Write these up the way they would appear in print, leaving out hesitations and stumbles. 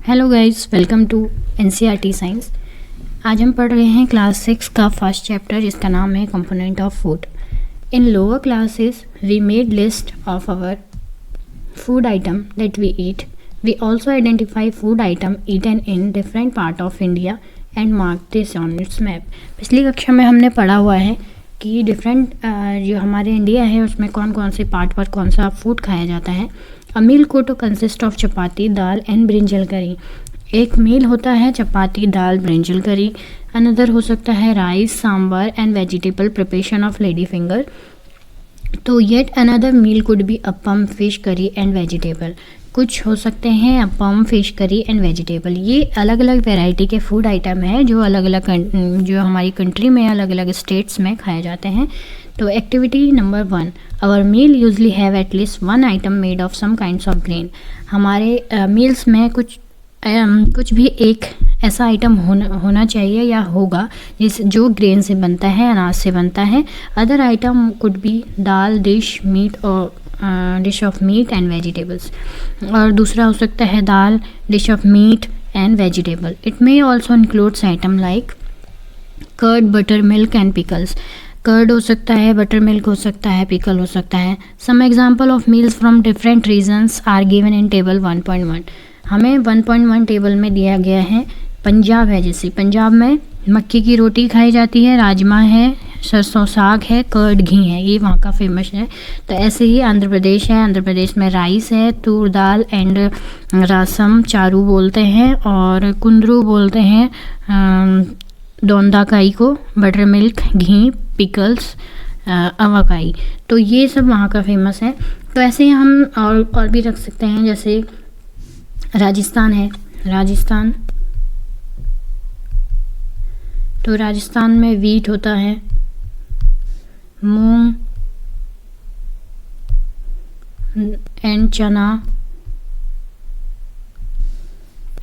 Hello guys, welcome to NCERT science. आज हम पढ़ रहे हैं क्लास 6 का फर्स्ट चैप्टर जिसका नाम है component of food. In lower classes we made list of our food item that we eat. We also identify food item eaten in different part of India and mark this on its map. पिछली कक्षा में हमने पढ़ा हुआ है कि different जो हमारे इंडिया है उसमें कौन कौन से पार्ट पर कौन सा फूड खाया जाता है। अ मील को to consist of chapati, dal and brinjal curry. एक मील होता है चपाती, दाल, ब्रिंजल करी। अनदर हो सकता है rice, sambar and vegetable preparation of lady finger. तो yet another meal could be appam, fish curry and vegetable. कुछ हो सकते हैं appam, fish curry and vegetable. ये अलग अलग वैरायटी के फूड आइटम है जो अलग अलग जो हमारी कंट्री में अलग अलग स्टेट्स में खाए जाते हैं। तो activity number 1, our meal usually have at least one item made of some kinds of grain. हमारे मील्स में कुछ भी एक ऐसा आइटम होना चाहिए या होगा जो ग्रेन से बनता है, अनाज से बनता है। Other item could be dal, dish, meat और dish of meat and vegetables. और दूसरा हो सकता है dal, dish of meat and vegetable. It may also includes item like curd, butter, milk and pickles. Curd हो सकता है, बटर मिल्क हो सकता है, पिकल हो सकता है। Some example of meals from different regions are given in table 1.1। हमें 1.1 टेबल में दिया गया है। पंजाब है, जैसे पंजाब में मक्की की रोटी खाई जाती है, राजमा है, सरसों साग है, कर्ड घी है, ये वहाँ का फेमस है। तो ऐसे ही आंध्र प्रदेश है, आंध्र प्रदेश में राइस है, तूर दाल एंड रसम, चारू बोलते हैं, और कुंदरू बोलते हैं दोंदाकाई को, बटर मिल्क, घी, पिकल्स, अवाकाई। तो ये सब वहाँ का फेमस है। तो ऐसे ही हम और भी रख सकते हैं, जैसे राजस्थान है, राजस्थान तो राजस्थान में वीट होता है, मूंग एंड चना,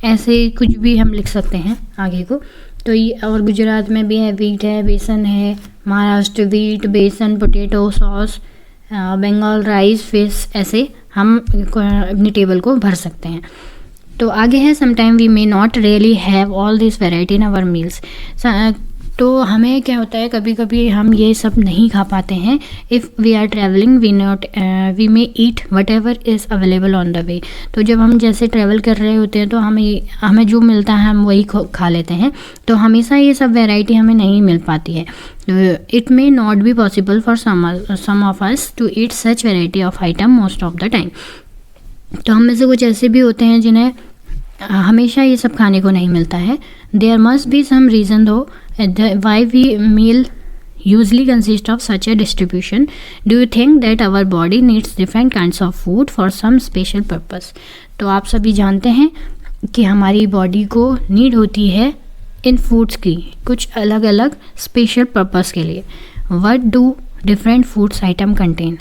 ऐसे कुछ भी हम लिख सकते हैं आगे को। तो ये और गुजरात में भी है, वीट है, बेसन है, महाराष्ट्र वीट, बेसन, potato sauce, Bengal rice, fish. ऐसे हम अपनी टेबल को भर सकते हैं। तो आगे है sometime we may not really have all this variety in our meals. तो हमें क्या होता है, कभी कभी हम ये सब नहीं खा पाते हैं। If we are travelling we may eat whatever is available on the way. तो जब हम जैसे ट्रैवल कर रहे होते हैं तो हमें जो मिलता है हम वही खा लेते हैं। तो हमेशा ये सब वैरायटी हमें नहीं मिल पाती है। It may not be possible for some of us to eat such variety of item most of the time. तो हम में से कुछ ऐसे भी होते हैं जिन्हें हमेशा ये सब खाने को नहीं मिलता है। There must be some reason to why we meal usually consist of such a distribution. Do you think that our body needs different kinds of food for some special purpose. तो आप सभी जानते हैं कि हमारी बॉडी को need होती है इन फूड्स की कुछ अलग अलग स्पेशल पर्पस के लिए। What do different foods atom contain.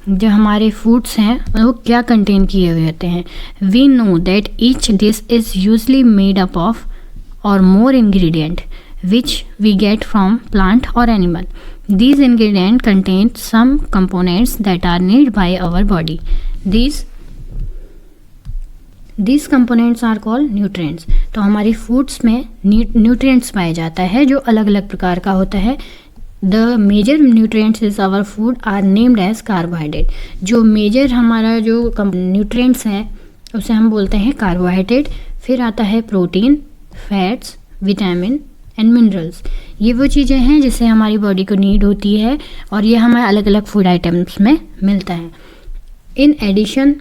जो हमारे फूड्स हैं वो क्या कंटेन किए हुए होते हैं। We know that each dish is usually made up of or more ingredient which we get from plant or animal. These ingredients contain some components that are needed by our body. These components are called nutrients. तो हमारी foods में nutrients पाया जाता है जो अलग अलग प्रकार का होता है। The major nutrients is our food are named as carbohydrate. जो मेजर हमारा जो न्यूट्रिएंट्स है उसे हम बोलते हैं कार्बोहाइड्रेट। फिर आता है protein, fats, vitamin and minerals. ये वो चीज़ें हैं जिससे हमारी बॉडी को नीड होती है और ये हमें अलग अलग फूड आइटम्स में मिलता है। In addition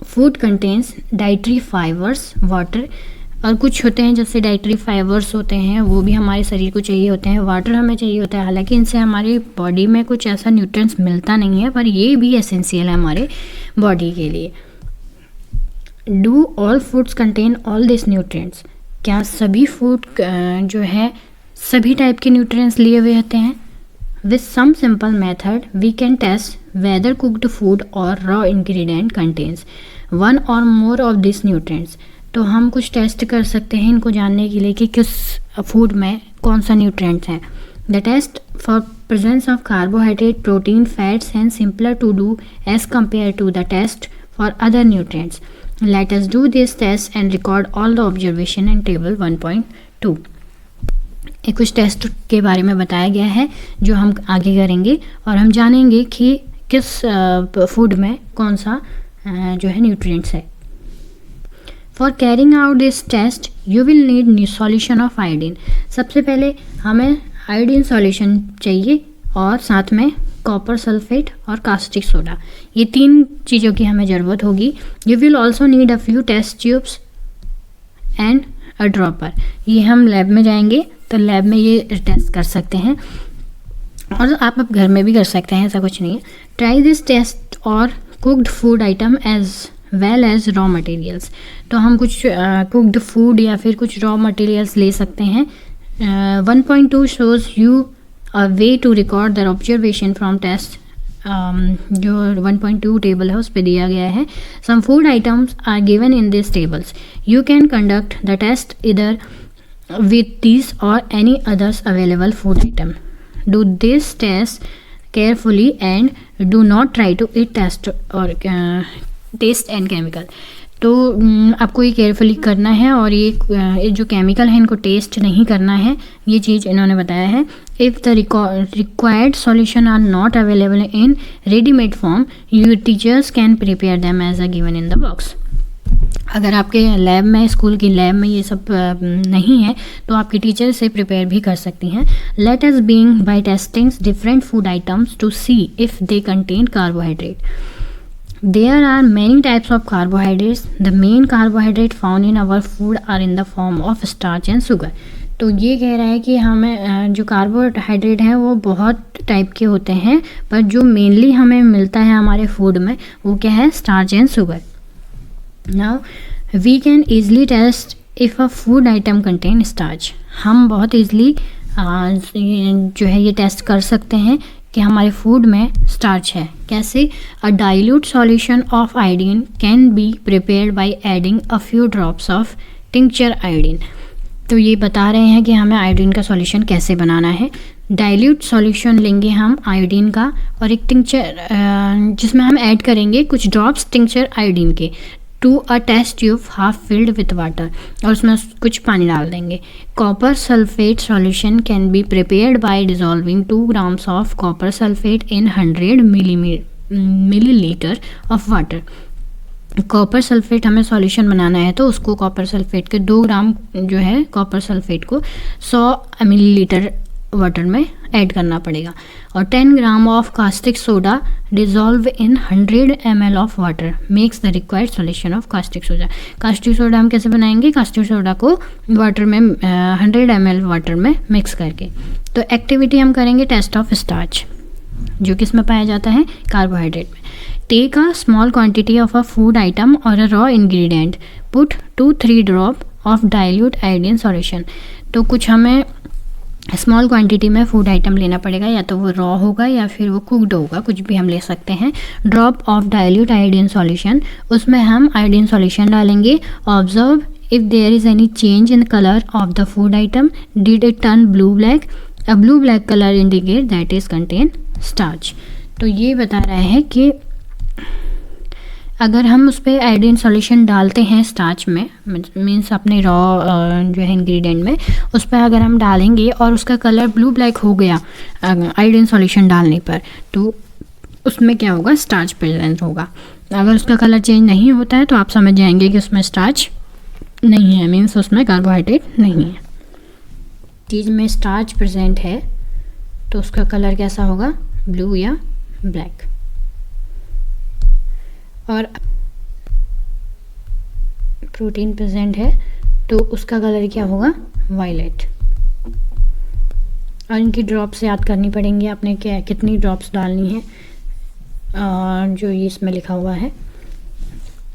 food contains dietary fibres, water. और कुछ होते हैं जैसे डाइटरी फाइबर्स होते हैं वो भी हमारे शरीर को चाहिए होते हैं। वाटर हमें चाहिए होता है, हालांकि इनसे हमारी बॉडी में कुछ ऐसा न्यूट्रिएंट्स मिलता नहीं है, पर ये भी एसेंशियल है हमारे बॉडी के लिए। Do all foods contain all this nutrients. क्या सभी फूड जो है सभी टाइप के न्यूट्रिएंट्स लिए हुए होते हैं। With some simple method we can test whether cooked food or raw ingredient contains one or more of this nutrients. तो हम कुछ टेस्ट कर सकते हैं इनको जानने के लिए कि किस फूड में कौन सा न्यूट्रिएंट्स है। The test for presence of carbohydrate, protein, fats and simpler to do as compare to the test for other nutrients. Let us do this test and record all the observation in table 1.2. कुछ test के बारे में बताया गया है जो हम आगे करेंगे और हम जानेंगे कि किस फूड में कौन सा जो है न्यूट्रिएंट्स है. For carrying out this test you will need new solution of iodine. सबसे पहले हमें आयोडीन सॉल्यूशन चाहिए और साथ में कॉपर सल्फेट और कास्टिक सोडा. ये 3 चीज़ों की हमें ज़रूरत होगी. You will also need a few test tubes and a dropper. ये हम लैब में जाएंगे तो लैब में ये टेस्ट कर सकते हैं और आप अब घर में भी कर सकते हैं, ऐसा कुछ नहीं है. Try this test or cooked food item as well as raw materials. तो हम कुछ कुक्ड फूड या फिर कुछ रॉ मटेरियल्स ले सकते हैं. 1.2 shows you a way to record the observation from test. जो 1.2 टेबल है उस पर दिया गया है. Some food items are given in this tables. You can conduct the test इधर with these or any others available food item. Do this test carefully and do not try to eat taste and chemical. तो आपको ये carefully करना है और ये जो chemical है इनको टेस्ट नहीं करना है. ये चीज़ इन्होंने बताया है. If the required solution are not available in readymade form your teachers can prepare them as a given in the box. अगर आपके लैब में, स्कूल की लैब में ये सब नहीं है तो आपके टीचर से प्रिपेयर भी कर सकती हैं. Let us being by testing different food items to see if they contain carbohydrate. There are many types of carbohydrates. The main carbohydrate found in our food are in the form of starch and sugar. तो ये कह रहा है कि हमें जो carbohydrate है वो बहुत टाइप के होते हैं, पर जो मेनली हमें मिलता है हमारे फूड में वो क्या है? Starch and sugar. Now we can easily test if a food item contain starch. हम बहुत ईज़िली जो है ये टेस्ट कर सकते हैं कि हमारे फूड में स्टार्च है. कैसे? अ dilute solution of iodine can be prepared by adding a few drops of tincture iodine. तो ये बता रहे हैं कि हमें आयोडीन का सॉल्यूशन कैसे बनाना है. डाइल्यूट सॉल्यूशन लेंगे हम आयोडीन का और एक टिंक्चर जिसमें हम ऐड करेंगे कुछ ड्रॉप्स टिंक्चर आयोडीन के to a test tube half filled with water, और उसमें कुछ पानी डाल देंगे. Copper sulphate solution can be prepared by dissolving 2 grams of copper sulphate in 100 millilitre of water. Copper sulphate हमें सॉल्यूशन बनाना है तो उसको कॉपर सल्फेट के 2 ग्राम जो है कॉपर सल्फेट को 100 मिलीलीटर वाटर में ऐड करना पड़ेगा. और 10 gram of caustic soda dissolve in 100 ml of water makes the required solution of caustic soda. Caustic soda हम कैसे बनाएंगे? कास्टिक सोडा को वाटर में 100 ml वाटर में मिक्स करके. तो एक्टिविटी हम करेंगे टेस्ट ऑफ स्टार्च, जो किस में पाया जाता है? कार्बोहाइड्रेट में. Take a small quantity of a food item or a raw ingredient. Put 2-3 drop of dilute iodine solution. तो कुछ हमें स्मॉल क्वांटिटी में फूड आइटम लेना पड़ेगा, या तो वो रॉ होगा या फिर वो कुकड होगा, कुछ भी हम ले सकते हैं. Drop of dilute iodine solution, उसमें हम आयोडीन सॉल्यूशन डालेंगे. Observe if there is any change in colour of the food item. Did it turn blue black? A blue black colour indicate that is contain starch. तो ये बता रहा है कि अगर हम उस पर आयोडीन सॉल्यूशन डालते हैं स्टार्च में, मीन्स अपने रॉ जो है इंग्रेडिएंट में, उस पर अगर हम डालेंगे और उसका कलर ब्लू ब्लैक हो गया आयोडीन सॉल्यूशन डालने पर, तो उसमें क्या होगा? स्टार्च प्रेजेंट होगा. अगर उसका कलर चेंज नहीं होता है तो आप समझ जाएंगे कि उसमें स्टार्च नहीं है, मीन्स उसमें कार्बोहाइड्रेट नहीं है. चीज़ में स्टार्च प्रेजेंट है तो उसका कलर कैसा होगा? ब्लू या ब्लैक. और प्रोटीन प्रेजेंट है तो उसका कलर क्या होगा? वायलेट. और इनकी ड्रॉप्स याद करनी पड़ेंगी आपने, क्या कितनी ड्रॉप्स डालनी है, जो ये इसमें लिखा हुआ है.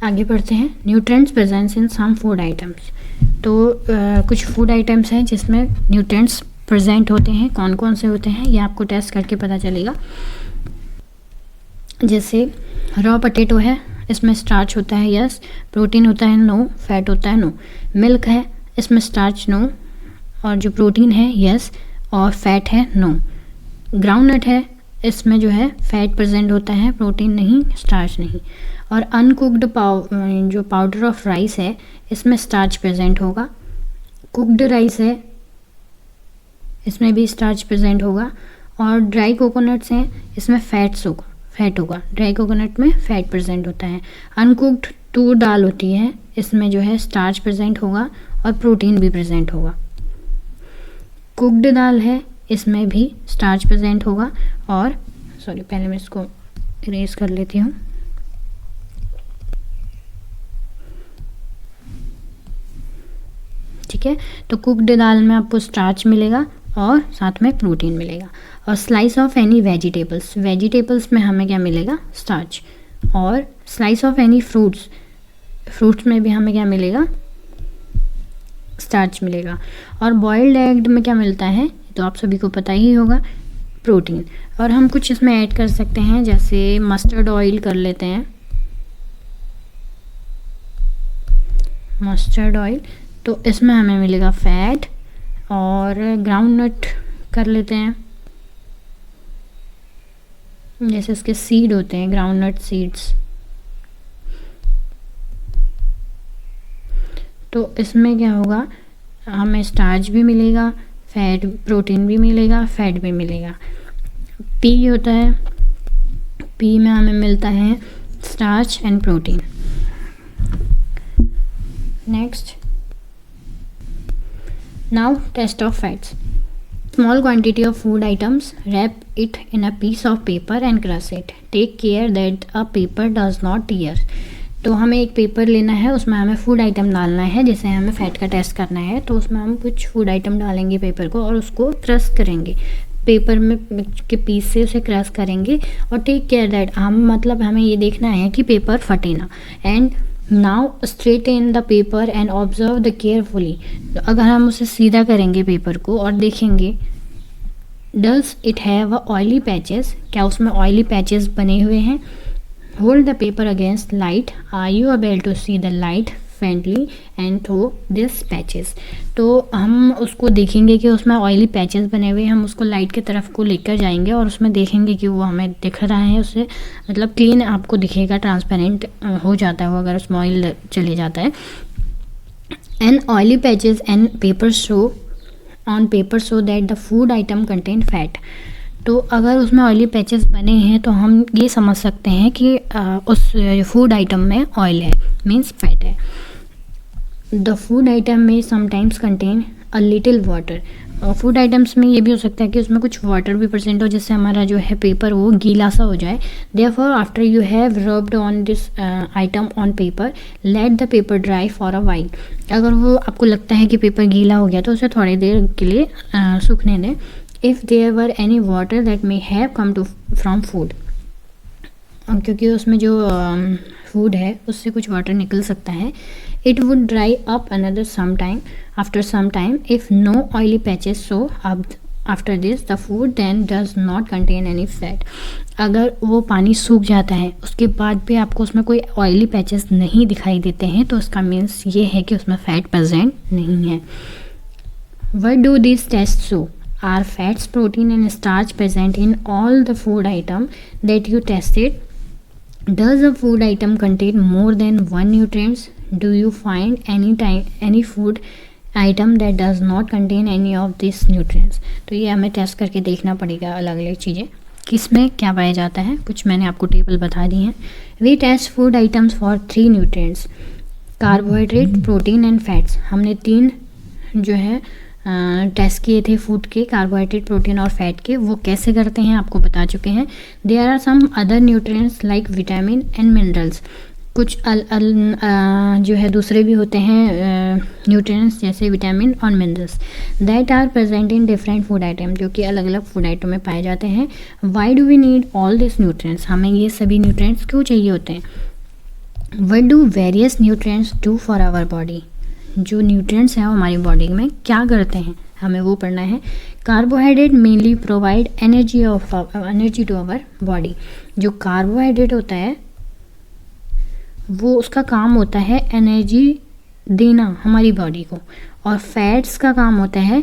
आगे बढ़ते हैं. न्यूट्रिएंट्स प्रेजेंट्स इन सम फूड आइटम्स. तो कुछ फूड आइटम्स हैं जिसमें न्यूट्रिएंट्स प्रेजेंट होते हैं. कौन कौन से होते हैं ये आपको टेस्ट करके पता चलेगा. जैसे रॉ पोटैटो है, इसमें स्टार्च होता है, यस. प्रोटीन होता है, नो. फैट होता है, नो. मिल्क है, इसमें स्टार्च, नो. और जो प्रोटीन है, यस. और फैट है, नो. ग्राउंडनट है, इसमें जो है फैट प्रेजेंट होता है, प्रोटीन नहीं, स्टार्च नहीं। और अनकुक्ड जो पाउडर ऑफ राइस है इसमें स्टार्च प्रेजेंट होगा। कुक्ड राइस है इसमें भी स्टार्च प्रेजेंट होगा। और ड्राई कोकोनट्स हैं इसमें फैट होगा। ड्राई कोकोनट में फैट प्रेजेंट होता है। अनकुक्ड तूर दाल होती है इसमें जो है स्टार्च प्रेजेंट होगा और प्रोटीन भी प्रेजेंट होगा। कुक्ड दाल है इसमें भी स्टार्च प्रेजेंट होगा और पहले मैं इसको इरेज कर लेती हूँ। ठीक है, तो कुक्ड दाल में आपको स्टार्च मिलेगा और साथ में प्रोटीन मिलेगा। और स्लाइस ऑफ एनी वेजिटेबल्स में हमें क्या मिलेगा, स्टार्च। और स्लाइस ऑफ एनी फ्रूट्स में भी हमें क्या मिलेगा, स्टार्च मिलेगा। और बॉइल्ड एग में क्या मिलता है तो आप सभी को पता ही होगा, प्रोटीन। और हम कुछ इसमें ऐड कर सकते हैं, जैसे मस्टर्ड ऑयल कर लेते हैं, मस्टर्ड ऑयल, तो इसमें हमें मिलेगा फैट। और ग्राउंडनट कर लेते हैं, जैसे इसके सीड होते हैं, ग्राउंडनट सीड्स, तो इसमें क्या होगा, हमें स्टार्च भी मिलेगा, फैट प्रोटीन भी मिलेगा, फैट भी मिलेगा। पी होता है, पी में हमें मिलता है starch and protein. Next, now test of fats. Small quantity of food items, wrap it in a piece of paper and crush it. Take care that a paper does not tear. तो हमें एक paper लेना है, उसमें हमें food item डालना है, जैसे हमें फैट का टेस्ट करना है, तो उसमें हम कुछ फूड आइटम डालेंगे पेपर को और उसको क्रश करेंगे, पेपर में के पीस से उसे क्रश करेंगे। और टेक केयर दैट, हमें ये देखना है कि पेपर फटे ना। And now straighten the paper and observe the carefully. अगर हम उसे सीधा करेंगे पेपर को और देखेंगे, does it have a oily patches, क्या उसमें ऑयली पैचेस बने हुए हैं। Hold the paper against light, are you able to see the light friendly and through this patches. तो हम उसको देखेंगे कि उसमें ऑयली पैचेस बने हुए, हम उसको लाइट की तरफ को लेकर जाएंगे और उसमें देखेंगे कि वो हमें दिख रहा है, उससे मतलब क्लीन आपको दिखेगा, ट्रांसपेरेंट हो जाता है वो अगर उसमें ऑयल चले जाता है। And oily patches and paper show that the food atom contain fat. तो अगर उसमें ऑयली पैचेस बने हैं तो हम ये समझ सकते हैं कि उस फूड आइटम में ऑयल है, मीन्स फैट है। द फूड आइटम में sometimes contain a little water. Food items में ये भी हो सकता है कि उसमें कुछ वाटर भी प्रेजेंट हो, जिससे हमारा जो है पेपर वो गीला सा हो जाए। Therefore after you have rubbed on this item on paper, let the paper dry for a while. अगर वो आपको लगता है कि पेपर गीला हो गया तो उसे थोड़ी देर के लिए सूखने दें। If there were any water that may have come to from food, क्योंकि उसमें जो फूड है उससे कुछ वाटर निकल सकता है। It would dry up another some time, after some time if no oily patches so after this the food then does not contain any fat. अगर वो पानी सूख जाता है उसके बाद भी आपको उसमें कोई ऑयली पैचेस नहीं दिखाई देते हैं तो उसका मीन्स ये है कि उसमें फैट प्रेजेंट नहीं है। What do this test show? Are fats, protein and starch present in all the food item that you tested? Does a food item contain more than one nutrients? Do you find any food item that does not contain any of these nutrients? तो ये हमें test करके देखना पड़ेगा अलग अलग चीज़ें किसमें क्या पाया जाता है। कुछ मैंने आपको टेबल बता दी हैं। We test food items for 3 nutrients, carbohydrate, protein and fats। हमने 3 जो है टेस्ट किए थे फूड के, कार्बोहाइड्रेट, प्रोटीन और फैट के। वो कैसे करते हैं आपको बता चुके हैं। There are some other nutrients like vitamin and minerals. कुछ जो है दूसरे भी होते हैं न्यूट्रिएंट्स जैसे विटामिन और minerals, that are present in different food item, जो कि अलग अलग फूड आइटम में पाए जाते हैं। Why do we need all this nutrients? हमें ये सभी न्यूट्रिएंट्स क्यों चाहिए होते हैं? What do various nutrients do for our body? जो न्यूट्रिएंट्स हैं हमारी बॉडी में क्या करते हैं, हमें वो पढ़ना है। Carbohydrate mainly provide energy to our body. जो कार्बोहाइड्रेट होता है वो उसका काम होता है एनर्जी देना हमारी बॉडी को, और फैट्स का काम होता है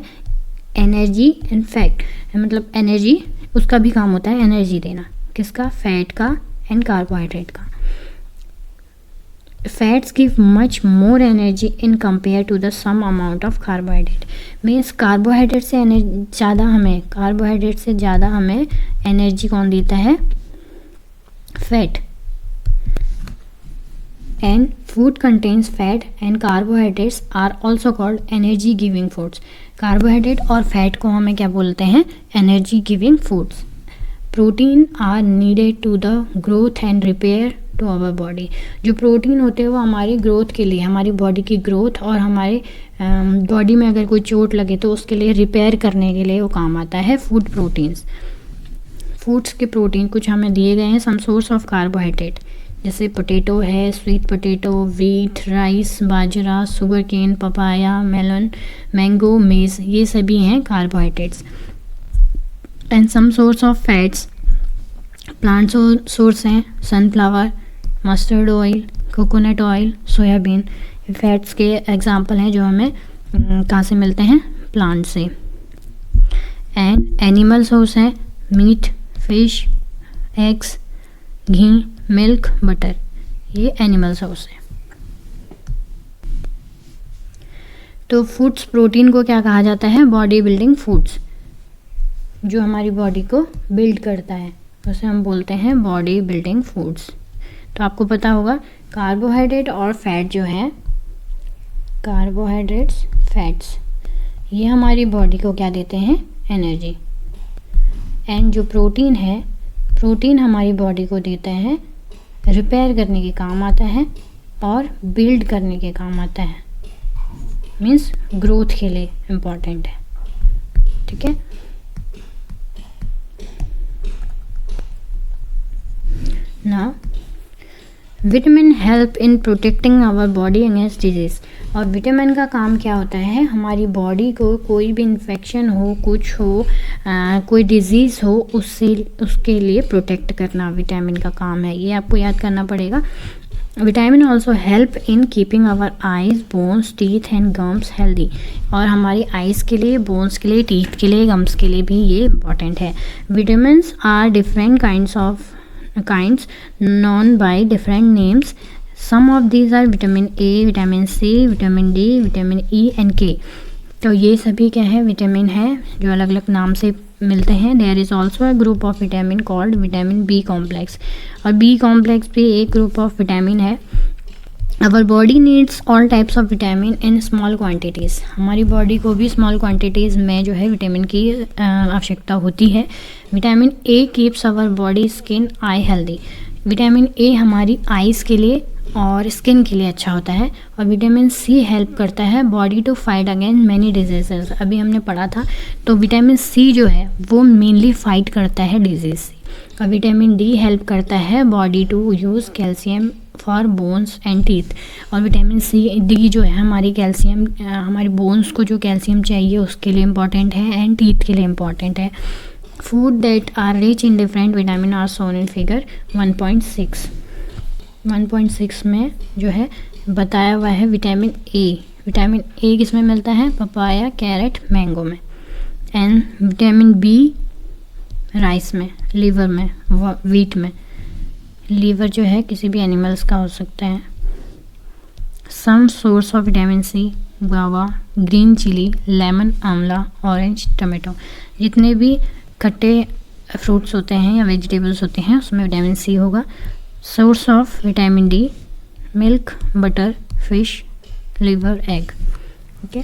एनर्जी एंड फैट, मतलब एनर्जी उसका भी काम होता है एनर्जी देना। किसका? फैट का एंड कार्बोहाइड्रेट का। Fats give much more energy in compare to the same amount of carbohydrate. Means carbohydrate से ज़्यादा हमें एनर्जी कौन देता है? Fat. And food contains fat and carbohydrates are also called energy giving foods. Carbohydrate और fat को हमें क्या बोलते हैं? Energy giving foods. Protein are needed to the growth and repair to our body. जो प्रोटीन होते हैं वो हमारी ग्रोथ के लिए, हमारी बॉडी की ग्रोथ और हमारे बॉडी में अगर कोई चोट लगे तो उसके लिए रिपेयर करने के लिए वो काम आता है फूड प्रोटीन्स। फूड्स के प्रोटीन कुछ हमें दिए गए हैं। सम सोर्स ऑफ कार्बोहाइड्रेट जैसे पोटैटो है, sweet potato, wheat, rice, bajra, sugar cane, papaya, melon, mango, maize, ये सभी हैं carbohydrates. And some source of fats, plant source हैं sunflower, mustard oil, coconut oil, soybean. Fats के एग्जांपल हैं जो हमें कहाँ से मिलते हैं? प्लांट से। एंड एनिमल सोर्स हैं मीट, फिश, एग्स, घी, मिल्क, बटर, ये एनिमल सोर्स है। तो फूड्स, प्रोटीन को क्या कहा जाता है? Body building foods. जो हमारी बॉडी को बिल्ड करता है उसे हम बोलते हैं बॉडी बिल्डिंग फूड्स। तो आपको पता होगा कार्बोहाइड्रेट और फैट जो है, कार्बोहाइड्रेट्स, फैट्स, ये हमारी बॉडी को क्या देते हैं? एनर्जी। एंड जो प्रोटीन है, प्रोटीन हमारी बॉडी को देता है, रिपेयर करने के काम आता है और बिल्ड करने के काम आता है। मीन्स ग्रोथ के लिए इम्पॉर्टेंट है। ठीक है। ना vitamin help in protecting our body against disease. और विटामिन का काम क्या होता है? हमारी बॉडी को कोई भी इन्फेक्शन हो, कुछ हो, कोई डिजीज़ हो, उसके लिए प्रोटेक्ट करना विटामिन का काम है। ये आपको याद करना पड़ेगा। Vitamin also help in keeping our eyes, bones, teeth and gums healthy. और हमारी आइज़ के लिए, बोन्स के लिए, टीथ के लिए, गम्स के लिए भी ये इम्पॉर्टेंट है। Vitamins are different kinds known by different names. Some of these are vitamin A, vitamin C, vitamin D, vitamin E and K. तो ये सभी क्या है? विटामिन है जो अलग अलग नाम से मिलते हैं। There is also a group of vitamin called vitamin B complex. और बी कॉम्प्लेक्स भी एक ग्रुप ऑफ विटामिन है। Our body needs all types of vitamin in small quantities. हमारी बॉडी को भी स्मॉल क्वान्टिटीज़ में जो है विटामिन की आवश्यकता होती है। Vitamin A keeps our body, skin, eye healthy. Vitamin A हमारी आइज़ के लिए और स्किन के लिए अच्छा होता है। और विटामिन सी हेल्प करता है body to fight against many diseases. अभी हमने पढ़ा था। तो विटामिन सी जो है वो मेनली फाइट करता है डिजीज़ से। और विटामिन डी हेल्प करता है body to use calcium for bones and teeth. और विटामिन सी डी जो है हमारी कैल्शियम, हमारी बोन्स को जो कैल्शियम चाहिए उसके लिए इम्पॉर्टेंट है एंड टीथ के लिए इम्पॉर्टेंट है। Food that are rich in different vitamin are shown in figure 1.6। 1.6 में जो है बताया हुआ है विटामिन ए। विटामिन ए किस में मिलता है? पपाया, कैरेट, मैंगो में। एंड विटामिन बी राइस में, लीवर में, व्हीट में। लीवर जो है किसी भी एनिमल्स का हो सकता है। Some source of vitamin C, guava, green chili, lemon, amla, orange, tomato. जितने भी खट्टे फ्रूट्स होते हैं या वेजिटेबल्स होते हैं उसमें विटामिन सी होगा। Source of vitamin D, milk, butter, fish, liver, egg. Okay.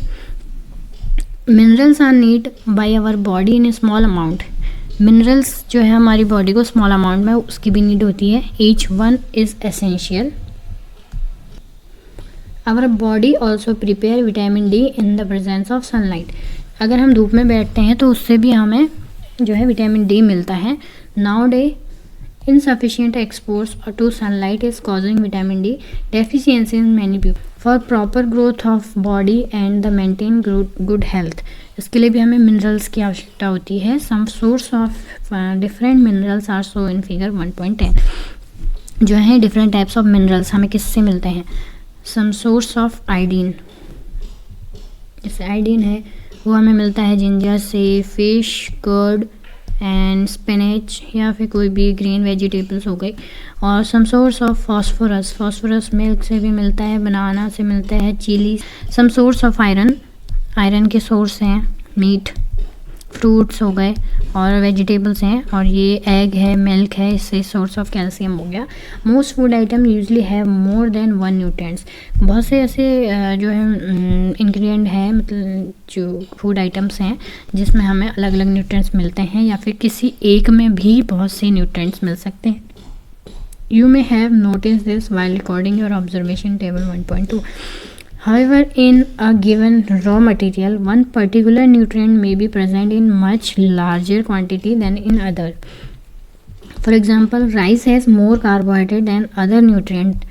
Minerals are need by our body in a small amount. Minerals जो है हमारी बॉडी को स्मॉल अमाउंट में उसकी भी नीड होती है। Each one is essential. Our body also prepare vitamin D in the presence of sunlight. अगर हम धूप में बैठते हैं तो उससे भी हमें जो है विटामिन डी मिलता है। Now day insufficient exposure to sunlight is causing vitamin D deficiency in many people. For proper growth of body and the maintain good health, इसके लिए भी हमें मिनरल्स की आवश्यकता होती है। Some source of different minerals are shown in figure 1.10. जो है different types of minerals हमें किससे मिलते हैं? Some source of iodine, जैसे आयोडीन है वो हमें मिलता है जिंजर से, फिश, कर्ड, एंड स्पिनच या फिर कोई भी ग्रीन वेजिटेबल्स हो गई, और some source of phosphorus, phosphorus milk से भी मिलता है, बनाना से मिलता है, chili, some source of iron, iron के सोर्स हैं मीट, फ्रूट्स हो गए और वेजिटेबल्स हैं, और ये एग है, मिल्क है, इससे सोर्स ऑफ कैल्शियम हो गया। Most food item usually have more than one nutrients, बहुत से ऐसे जो है इंग्रेडिएंट है, मतलब जो फूड आइटम्स हैं जिसमें हमें अलग अलग न्यूट्रिएंट्स मिलते हैं, या फिर किसी एक में भी बहुत से न्यूट्रिएंट्स मिल सकते हैं। You may have notice this while recording your observation table 1.2. However, in a given raw material, one particular nutrient may be present in much larger quantity than in other. For example, rice has more carbohydrate than other nutrient.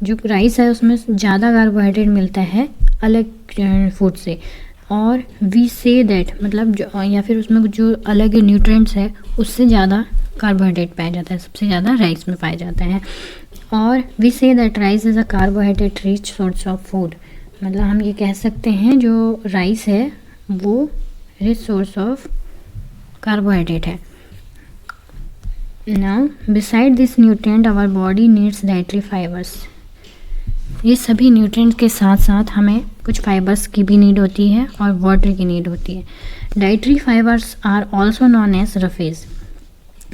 जो rice है उसमें ज़्यादा carbohydrate मिलता है अलग food से, और we say that मतलब जो, या फिर उसमें जो अलग न्यूट्रिएंट्स है उससे ज़्यादा कार्बोहाइड्रेट पाया जाता है, सबसे ज़्यादा राइस में पाया जाता है। और we say that rice is a carbohydrate rich source of food, मतलब हम ये कह सकते हैं जो राइस है वो रिच सोर्स ऑफ कार्बोहाइड्रेट है। Now beside this nutrient our body needs dietary fibres, ये सभी न्यूट्रिएंट्स के साथ साथ हमें कुछ फाइबर्स की भी नीड होती है और वाटर की नीड होती है। Dietary fibres are also known as roughage,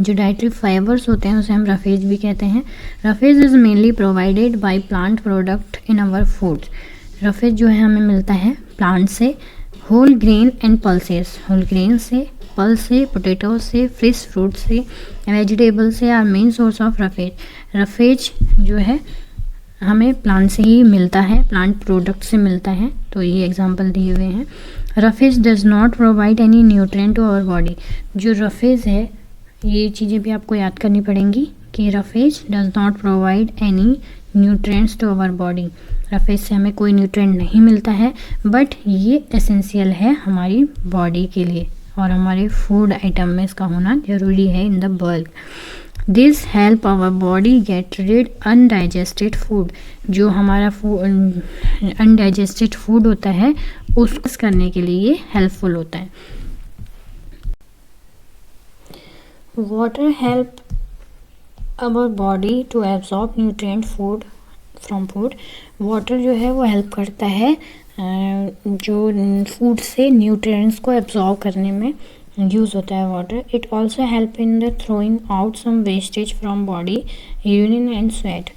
जो डाइटरी फाइबर्स होते हैं उसे हम रफेज भी कहते हैं। Roughage is mainly provided by plant product in our food, roughage जो है हमें मिलता है प्लांट से, whole grain and pulses, whole grain से, पल्स से, पोटैटो से, फ्रेश फ्रूट से, वेजिटेबल से are main source of roughage. Roughage जो है हमें प्लांट से ही मिलता है, प्लांट प्रोडक्ट से मिलता है, तो ये एग्जांपल दिए हुए हैं। Roughage does not provide any nutrient to our body, जो रफेज है ये चीज़ें भी आपको याद करनी पड़ेंगी कि roughage does not provide any nutrients to our body, roughage से हमें कोई न्यूट्रिएंट नहीं मिलता है, बट ये एसेंशियल है हमारी बॉडी के लिए और हमारे फूड आइटम में इसका होना ज़रूरी है in the bulk. This help our body get rid undigested food, जो हमारा अनडाइजेस्टेड फूड होता है उसको करने के लिए ये हेल्पफुल होता है। Water help our body to absorb nutrient food from food, water जो है वो हेल्प करता है जो फूड से न्यूट्रिएंट्स को एब्जॉर्ब करने में यूज़ होता है water. It also help in the throwing out some wastage from body, urine and sweat,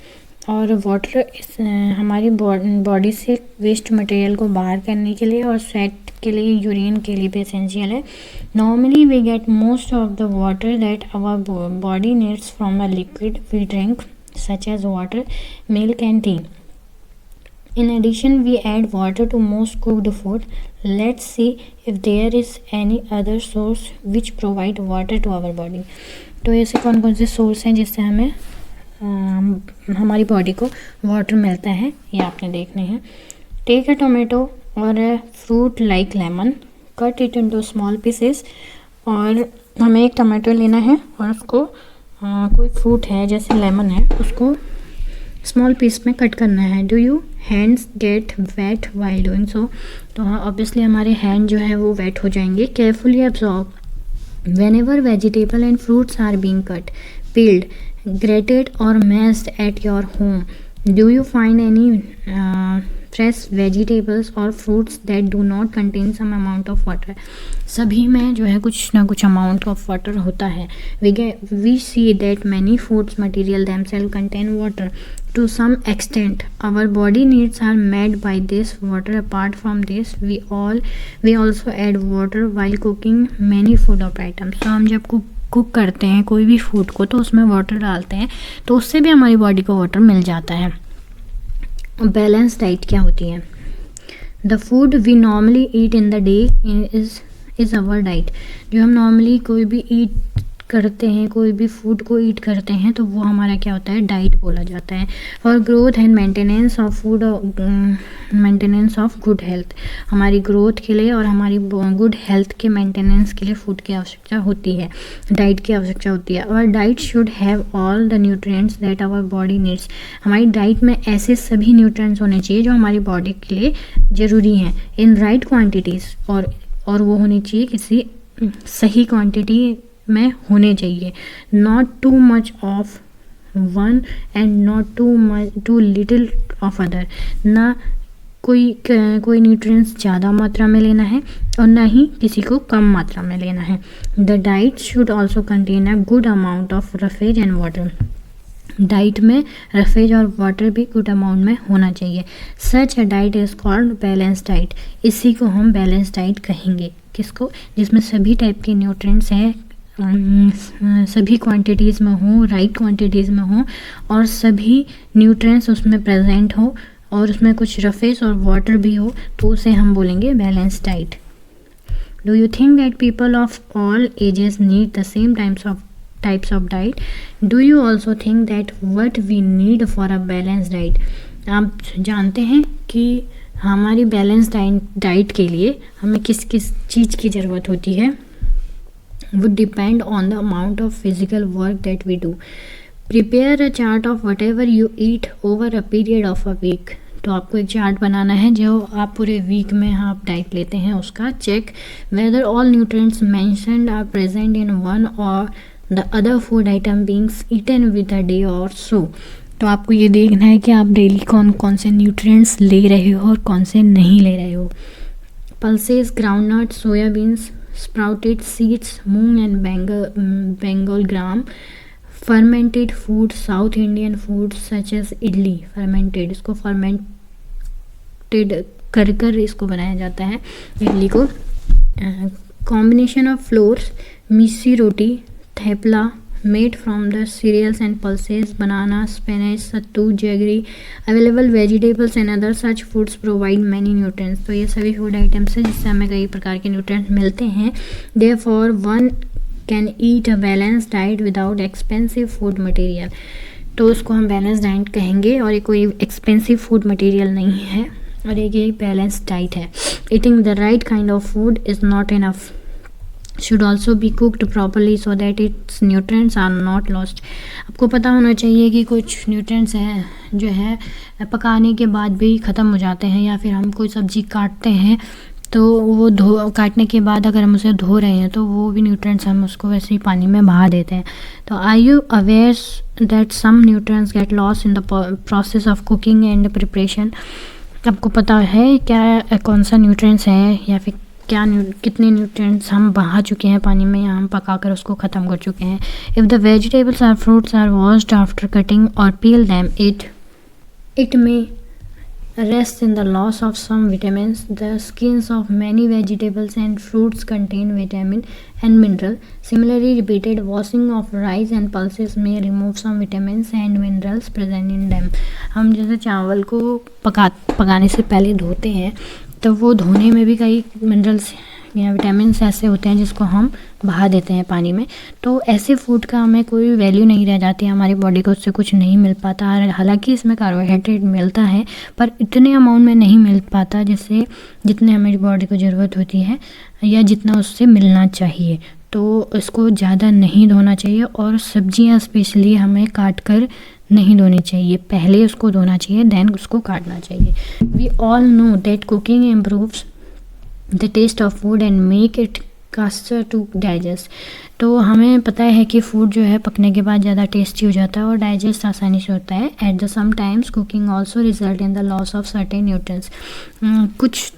और वाटर हमारी बॉडी से वेस्ट मटेरियल को बाहर करने के लिए और स्वेट के लिए, यूरिन के लिए भी एसेंशियल है। Normally we get most of the water that our body needs from a liquid we drink such as water, milk and tea. In addition, we add water to most cooked food. Let's see if there is any other source which provide water to our body. तो ऐसे कौन कौन से source हैं जिससे हमें हमारी body को वाटर मिलता है, ये आपने देखने हैं। टेक अ टोमेटो और a fruit like lemon, cut it into small pieces, और हमें एक टमाटो लेना है और उसको कोई फ्रूट है जैसे लेमन है उसको स्मॉल पीस में कट करना है। Do you hands get wet while doing so, तो हाँ ऑब्वियसली हमारे हैंड जो है वो वेट हो जाएंगे। Carefully absorb whenever vegetable and fruits are being cut, peeled, grated or mashed at your home. Do you find any fresh vegetables or fruits that do not contain some amount of water? सभी में जो है कुछ ना कुछ amount of water होता है। We see that many foods material themselves contain water to some extent. Our body needs are met by this water. Apart from this, we also add water while cooking many food items. तो हम जब cook करते हैं कोई भी food को तो उसमें वाटर डालते हैं तो उससे भी हमारी बॉडी को वाटर मिल जाता है। बैलेंस डाइट क्या होती है? The food we normally eat in the day is our diet, जो हम नॉर्मली कोई भी ईट करते हैं, कोई भी फूड को ईट करते हैं तो वो हमारा क्या होता है, डाइट बोला जाता है। For growth and maintenance of food, maintenance of good health, हमारी ग्रोथ के लिए और हमारी गुड हेल्थ के मेंटेनेंस के लिए फूड की आवश्यकता होती है, डाइट की आवश्यकता होती है। और diet should have all the nutrients that our body needs, हमारी डाइट में ऐसे सभी न्यूट्रिएंट्स होने चाहिए जो हमारी बॉडी के लिए ज़रूरी हैं, इन राइट क्वान्टिटीज़, और वो होनी चाहिए किसी सही क्वांटिटी में होने चाहिए, not too much of one and not too little of other. ना कोई न्यूट्रिएंट्स ज़्यादा मात्रा में लेना है और ना ही किसी को कम मात्रा में लेना है। The diet should also contain a good amount of roughage and water. Diet में रफेज और वाटर भी गुड अमाउंट में होना चाहिए। Such a diet is called balance diet. इसी को हम बैलेंस डाइट कहेंगे। किसको? जिसमें सभी टाइप के न्यूट्रिएंट्स हैं, सभी क्वांटिटीज़ में हो, राइट क्वांटिटीज़ में हो और सभी न्यूट्रिएंट्स उसमें प्रेजेंट हो और उसमें कुछ रफेज और वाटर भी हो, तो उसे हम बोलेंगे balance diet. Do you think that people of all ages need the same types of diet? Do you also think that what we need for a balanced diet? आप जानते हैं कि हमारी बैलेंस डाइट के लिए हमें किस किस चीज़ की ज़रूरत होती है? would depend on the amount of physical work that we do. Prepare a chart of whatever you eat over a period of a week. तो आपको एक चार्ट बनाना है जो आप पूरे वीक में आप डाइट लेते हैं उसका। Check whether all nutrients mentioned are present in one or the other food item beings eaten with a day or so. तो आपको ये देखना है कि आप डेली कौन कौन से न्यूट्रिएंट्स ले रहे हो और कौन से नहीं ले रहे हो। Pulses, groundnut, soybeans, sprouted seeds, moong and Bengal gram, fermented food, South Indian food such as idli, fermented, इसको फर्मेंटेड कर इसको बनाया जाता है इडली को। Combination of flours, missi roti, thepla made from the cereals and pulses, banana, spinach, sattu, jaggery, available vegetables and other such foods provide many nutrients। तो ये सभी फूड आइटम्स हैं जिससे हमें कई प्रकार के न्यूट्रिएंट्स मिलते हैं। Therefore one can eat a balanced diet without expensive food material। तो उसको हम बैलेंस डाइट कहेंगे और ये कोई एक्सपेंसिव फूड मटेरियल नहीं है और ये बैलेंस डाइट है। Eating the right kind of food is not enough, should also be cooked properly so that its nutrients are not lost। आपको पता होना चाहिए कि कुछ न्यूट्रिएंट्स हैं जो है पकाने के बाद भी ख़त्म हो जाते हैं, या फिर हम कोई सब्ज़ी काटते हैं तो वो काटने के बाद अगर हम उसे धो रहे हैं तो वो भी न्यूट्रिएंट्स हम उसको वैसे ही पानी में बहा देते हैं। तो are you aware that some nutrients get lost in the process of cooking and preparation? आपको पता है क्या कौन सा न्यूट्रिएंट्स है या फिर कितने न्यूट्रिएंट्स हम बहा चुके हैं पानी में या हम पकाकर उसको ख़त्म कर चुके हैं? If the vegetables or fruits are washed after cutting और peel them, it may rest in the loss of some vitamins. The skins of many vegetables and fruits contain vitamin and mineral. Similarly, repeated washing of rice and pulses may remove some vitamins and minerals present in them। हम जैसे चावल को पकाने से पहले धोते हैं तो वो धोने में भी कई मिनरल्स या विटामिन्स ऐसे होते हैं जिसको हम बहा देते हैं पानी में। तो ऐसे फूड का हमें कोई वैल्यू नहीं रह जाती, हमारी बॉडी को उससे कुछ नहीं मिल पाता। हालांकि इसमें कार्बोहाइड्रेट मिलता है पर इतने अमाउंट में नहीं मिल पाता जितने हमारी बॉडी को ज़रूरत होती है या जितना उससे मिलना चाहिए। तो इसको ज़्यादा नहीं धोना चाहिए और सब्जियां स्पेशली हमें काट कर नहीं धोनी चाहिए, पहले उसको धोना चाहिए देन उसको काटना चाहिए। We all know that cooking improves the taste of food and make it caster to digest. तो हमें पता है कि फूड जो है पकने के बाद ज़्यादा टेस्टी हो जाता है और डाइजेस्ट आसानी से होता है। At the same times cooking also result in the loss of certain nutrients. कुछ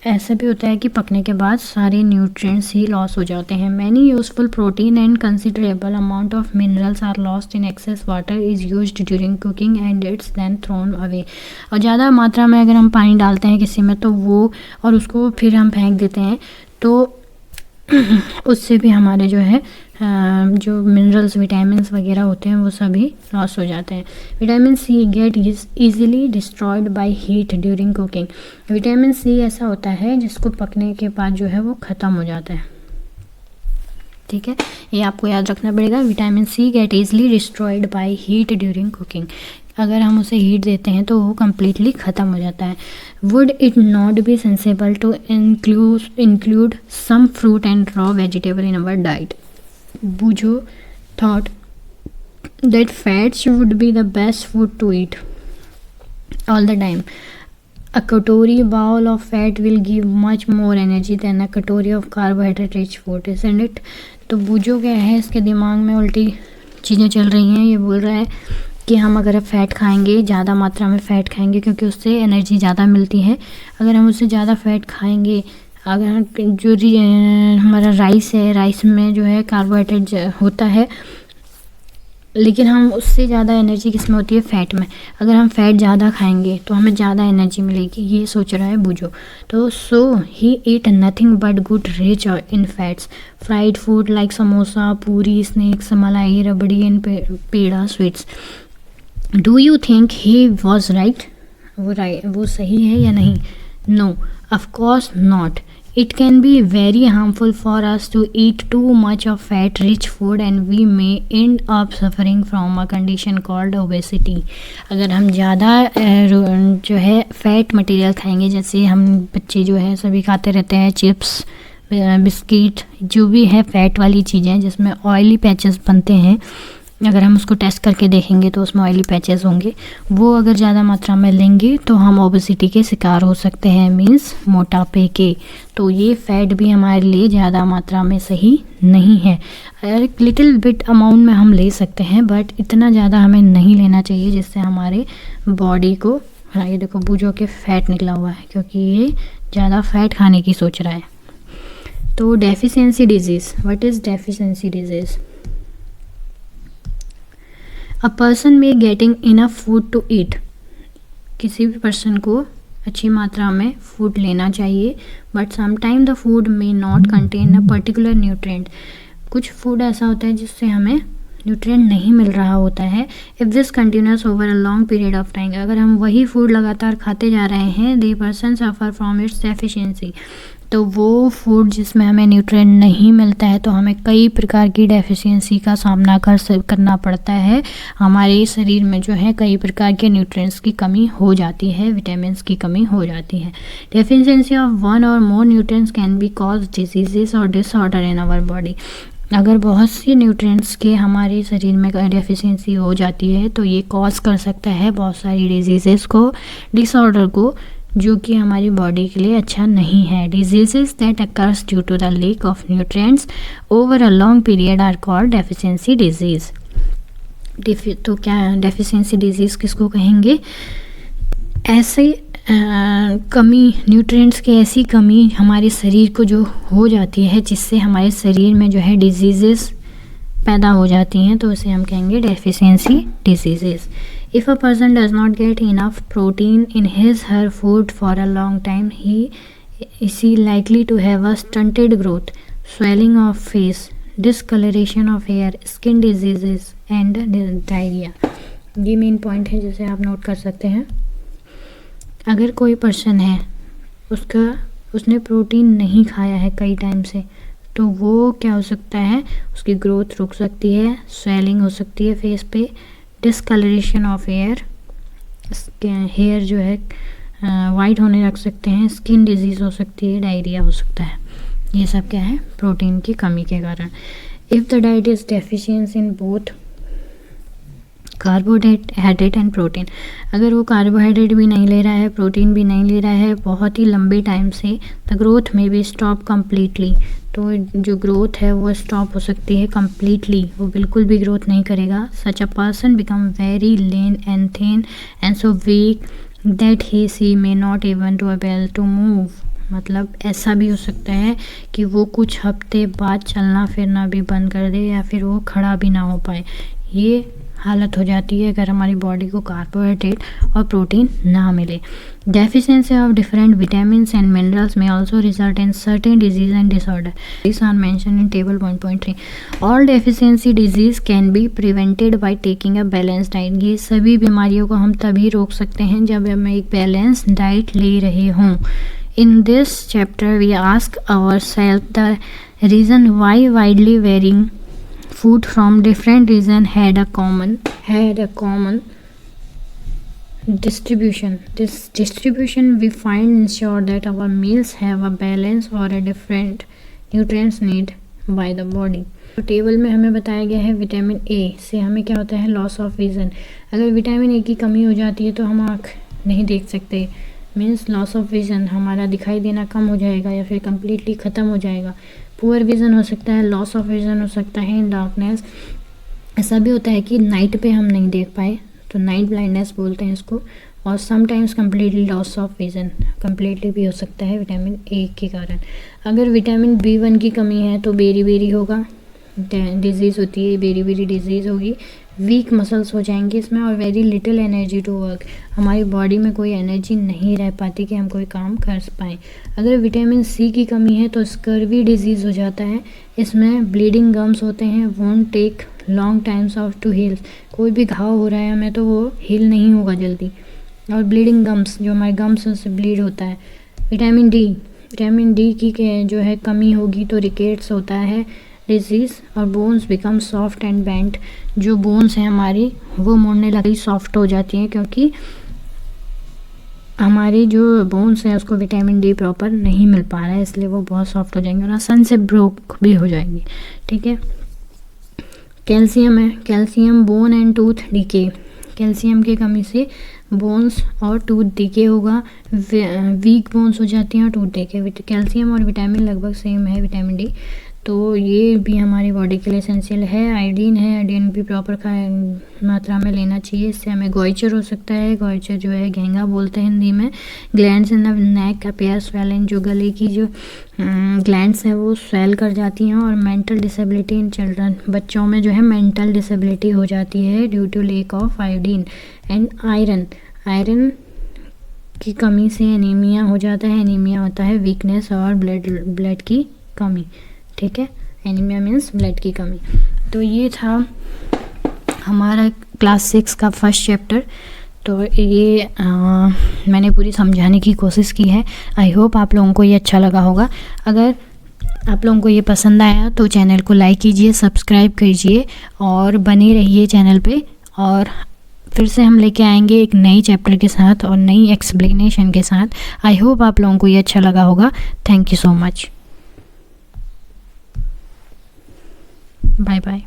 ऐसा भी होता है कि पकने के बाद सारे न्यूट्रिएंट्स ही लॉस हो जाते हैं। Many useful protein and considerable amount of minerals are lost in excess water is used during cooking and it's then thrown away. और ज़्यादा मात्रा में अगर हम पानी डालते हैं किसी में तो वो और उसको फिर हम फेंक देते हैं तो उससे भी हमारे जो है जो मिनरल्स विटामिन्स वगैरह होते हैं वो सभी लॉस हो जाते हैं। Vitamin C get easily destroyed by heat during cooking. Vitamin C ऐसा होता है जिसको पकने के बाद जो है वो ख़त्म हो जाता है। ठीक है, ये आपको याद रखना पड़ेगा। Vitamin C get easily destroyed by heat during cooking. अगर हम उसे हीट देते हैं तो वो कम्प्लीटली ख़त्म हो जाता है। Would it not be sensible to include some fruit and raw vegetable in our diet? Bujo thought that fats would be the best food to eat all the time. A katory bowl of fat will give much more energy than a katory of carbohydrate rich food, isn't it? तो बूजो क्या है, इसके दिमाग में उल्टी चीज़ें चल रही हैं। ये बोल रहा है कि हम अगर फ़ैट खाएंगे, ज़्यादा मात्रा में फ़ैट खाएंगे क्योंकि उससे एनर्जी ज़्यादा मिलती है, अगर हम उससे ज़्यादा फ़ैट खाएंगे, अगर जो हमारा राइस है, राइस में जो है कार्बोहाइड्रेट होता है, लेकिन हम उससे ज़्यादा एनर्जी किस में होती है, फ़ैट में। अगर हम फ़ैट ज़्यादा खाएंगे तो हमें ज़्यादा एनर्जी मिलेगी, ये सोच रहा है बूजो। तो so he eat nothing but good rich in fats, fried food like samosa, puri, snacks, malai, rabri and peda, sweets. Do you think he was right? वो सही है या नहीं? No, of course not. It can be very harmful for us to eat too much of fat-rich food and we may end up suffering from a condition called obesity. अगर हम ज़्यादा जो है फैट मटेरियल खाएंगे, जैसे हम बच्चे जो है सभी खाते रहते हैं चिप्स, बिस्किट, जो भी है फैट वाली चीज़ें जिसमें ऑयली पैचेस बनते हैं, अगर हम उसको टेस्ट करके देखेंगे तो उसमें ऑयली पैचेस होंगे, वो अगर ज़्यादा मात्रा में लेंगे तो हम ओबेसिटी के शिकार हो सकते हैं, मीन्स मोटापे के। तो ये फ़ैट भी हमारे लिए ज़्यादा मात्रा में सही नहीं है। एक लिटिल बिट अमाउंट में हम ले सकते हैं, बट इतना ज़्यादा हमें नहीं लेना चाहिए जिससे हमारे बॉडी को, ये देखो बूजो के फ़ैट निकला हुआ है क्योंकि ये ज़्यादा फ़ैट खाने की सोच रहा है। तो deficiency disease, what is deficiency disease? A person में getting enough food to eat, किसी भी पर्सन को अच्छी मात्रा में फूड लेना चाहिए, but sometime the food may not contain a particular nutrient. कुछ फूड ऐसा होता है जिससे हमें न्यूट्रिएंट नहीं मिल रहा होता है। If this continues over a long period of time, अगर हम वही फूड लगातार खाते जा रहे हैं, the person suffer from its deficiency, तो वो फूड जिसमें हमें न्यूट्रिएंट नहीं मिलता है तो हमें कई प्रकार की डेफिशिएंसी का सामना करना पड़ता है। हमारे शरीर में जो है कई प्रकार के न्यूट्रिएंट्स की कमी हो जाती है, विटामिन्स की कमी हो जाती है। Deficiency of one or more nutrients can be cause diseases or disorder in our body. अगर बहुत सी न्यूट्रिएंट्स के हमारे शरीर में डेफिशिएंसी हो जाती है तो ये कॉज कर सकता है बहुत सारी डिजीज़ेस को, डिसऑर्डर को, जो कि हमारी बॉडी के लिए अच्छा नहीं है। Diseases that occurs due to the lack of nutrients over a long period are called deficiency disease. तो क्या डेफिशिएंसी डिजीज़ किसको कहेंगे? ऐसे कमी, न्यूट्रिएंट्स की ऐसी कमी हमारे शरीर को जो हो जाती है जिससे हमारे शरीर में जो है डिजीज़ेस पैदा हो जाती हैं, तो उसे हम कहेंगे deficiency diseases. If a person does not get enough protein in his her food for a long time, is he likely to have a stunted growth, swelling of face, discoloration of hair, skin diseases and diarrhea. ये main point है जिसे आप note कर सकते हैं। अगर कोई person है उसने प्रोटीन नहीं खाया है कई टाइम से, तो वो क्या हो सकता है, उसकी ग्रोथ रुक सकती है, स्वेलिंग हो सकती है फेस पे, डिसकलरेशन ऑफ हेयर जो है वाइट होने लग सकते हैं, स्किन डिजीज़ हो सकती है, डायरिया हो सकता है। ये सब क्या है, प्रोटीन की कमी के कारण। If the diet is deficiency in both carbohydrate and protein, अगर वो कार्बोहाइड्रेट भी नहीं ले रहा है, प्रोटीन भी नहीं ले रहा है बहुत ही लंबे टाइम से, द ग्रोथ में बी स्टॉप कम्प्लीटली, तो जो ग्रोथ है वो स्टॉप हो सकती है कम्प्लीटली, वो बिल्कुल भी ग्रोथ नहीं करेगा। Such a person become very lean and thin and so weak that he she may not able to move, मतलब ऐसा भी हो सकता है कि वो कुछ हफ्ते बाद चलना फिरना भी बंद कर दे या फिर वो खड़ा भी ना हो पाए। ये हालत हो जाती है अगर हमारी बॉडी को कार्बोहाइड्रेट और प्रोटीन ना मिले। Deficiency of different vitamins and minerals में also result in certain disease and disorder, this are mention in table 1.3। All deficiency disease can be prevented by taking a balance diet, ये सभी बीमारियों को हम तभी रोक सकते हैं जब हम एक बैलेंस डाइट ले रहे हों। In this chapter we ask ourselves the reason why widely varying food from different region had a common distribution. This distribution we find ensure that our meals have a balance or a different nutrients need by the body. तो table में हमें बताया गया है vitamin ए से हमें क्या होता है, लॉस ऑफ विजन। अगर विटामिन ए की कमी हो जाती है तो हम आँख नहीं देख सकते, मीन्स लॉस ऑफ विजन, हमारा दिखाई देना कम हो जाएगा या फिर कम्प्लीटली ख़त्म हो जाएगा। पुअर विज़न हो सकता है, लॉस ऑफ विज़न हो सकता है, डार्कनेस। ऐसा भी होता है कि नाइट पे हम नहीं देख पाए, तो नाइट ब्लाइंडनेस बोलते हैं इसको। और sometimes completely loss of vision completely भी हो सकता है विटामिन ए के कारण। अगर विटामिन B1 की कमी है तो बेरी होगा, डिजीज़ होती है, बेरी डिजीज़ होगी, वीक मसल्स हो जाएंगे इसमें, और very little energy to work, हमारी बॉडी में कोई एनर्जी नहीं रह पाती कि हम कोई काम कर पाएँ। अगर विटामिन C की कमी है तो स्कर्वी डिजीज़ हो जाता है, इसमें ब्लीडिंग गम्स होते हैं, won't take long times of to heal, कोई भी घाव हो रहा है हमें तो वो हील नहीं होगा जल्दी। और ब्लीडिंग गम्स, जो हमारे गम्स उससे ब्लीड होता है। विटामिन डी की जो है कमी होगी तो रिकेट्स होता है डिजीज़, और bones become soft and bent, जो बोन्स हैं हमारी वो मुड़ने लगी, सॉफ्ट हो जाती हैं, क्योंकि हमारी जो बोन्स हैं उसको विटामिन डी प्रॉपर नहीं मिल पा रहा है, इसलिए वो बहुत सॉफ्ट हो जाएंगे और आसान से ब्रोक भी हो जाएंगी। ठीक है। कैल्शियम है, calcium bone and tooth decay, calcium की कमी से बोन्स और टूथ डीके होगा, वीक बोन्स हो जाती हैं और टूथ डीके। कैल्शियम और विटामिन लगभग सेम है, विटामिन डी, तो ये भी हमारी बॉडी के लिए एसेंशियल है। आयोडीन है, आयोडीन भी प्रॉपर मात्रा में लेना चाहिए, इससे हमें गॉइचर हो सकता है, गॉइचर जो है घेंगा बोलते हैं हिंदी में। Glands in the neck appear swelling, जो गले की जो ग्लैंड्स हैं वो स्वेल कर जाती हैं। और मेंटल डिसेबिलिटी इन चिल्ड्रन, बच्चों में जो है मेंटल डिसेबिलिटी हो जाती है due to lack of iodine and iron की कमी से एनीमिया हो जाता है। एनीमिया होता है वीकनेस और ब्लड की कमी। ठीक है, एनीमिया मीन्स ब्लड की कमी। तो ये था हमारा क्लास 6 का फर्स्ट चैप्टर। तो ये मैंने पूरी समझाने की कोशिश की है। आई होप आप लोगों को ये अच्छा लगा होगा। अगर आप लोगों को ये पसंद आया तो चैनल को लाइक कीजिए, सब्सक्राइब कीजिए और बने रहिए चैनल पे। और फिर से हम लेके आएंगे एक नई चैप्टर के साथ और नई एक्सप्लेनेशन के साथ। आई होप आप लोगों को ये अच्छा लगा होगा। Thank you so much. Bye bye.